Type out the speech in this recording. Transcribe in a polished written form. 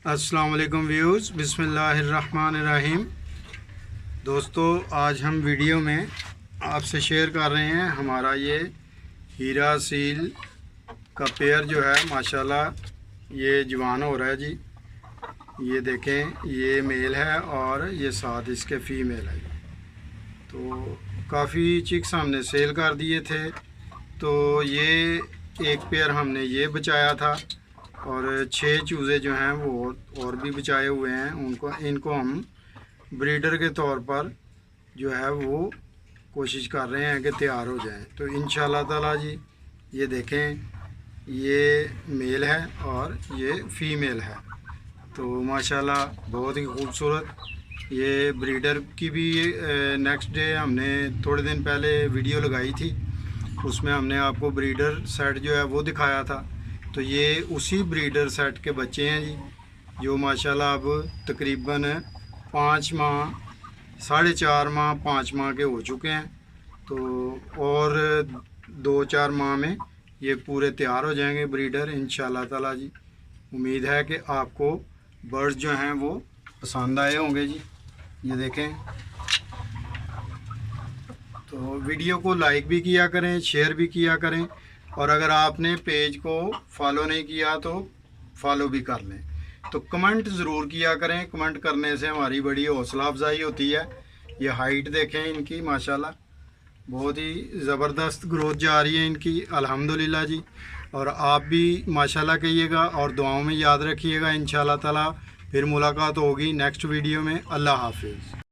अस्सलाम वालेकुम व्यूज़, बिस्मिल्लाहिर्रहमानिर्रहीम। दोस्तों, आज हम वीडियो में आपसे शेयर कर रहे हैं हमारा ये हीरा सील का पेयर जो है माशाल्लाह ये जवान हो रहा है जी। ये देखें, ये मेल है और ये साथ इसके फ़ीमेल है। तो काफ़ी चिक्स हमने सेल कर दिए थे, तो ये एक पेयर हमने ये बचाया था और 6 चूज़े जो हैं वो और भी बचाए हुए हैं। इनको हम ब्रीडर के तौर पर जो है वो कोशिश कर रहे हैं कि तैयार हो जाएं। तो इंशाल्लाह ताला जी ये देखें, ये मेल है और ये फ़ीमेल है। तो माशाल्लाह बहुत ही खूबसूरत। ये ब्रीडर की भी नेक्स्ट डे हमने थोड़े दिन पहले वीडियो लगाई थी, उसमें हमने आपको ब्रीडर सेट जो है वो दिखाया था। तो ये उसी ब्रीडर सेट के बच्चे हैं जी, जो माशाल्लाह अब तकरीबन 5 माह, 4.5 माह, 5 माह के हो चुके हैं। तो और 2-4 माह में ये पूरे तैयार हो जाएंगे ब्रीडर इंशाल्लाह ताला जी। उम्मीद है कि आपको बर्ड्स जो हैं वो पसंद आए होंगे जी। ये देखें, तो वीडियो को लाइक भी किया करें, शेयर भी किया करें, और अगर आपने पेज को फॉलो नहीं किया तो फॉलो भी कर लें। तो कमेंट ज़रूर किया करें, कमेंट करने से हमारी बड़ी हौसला अफजाई होती है। ये हाइट देखें इनकी, माशाल्लाह बहुत ही ज़बरदस्त ग्रोथ जा रही है इनकी, अल्हम्दुलिल्लाह जी। और आप भी माशाल्लाह कहिएगा और दुआओं में याद रखिएगा। इंशाल्लाह ताला फिर मुलाकात होगी नेक्स्ट वीडियो में। अल्लाह हाफिज़।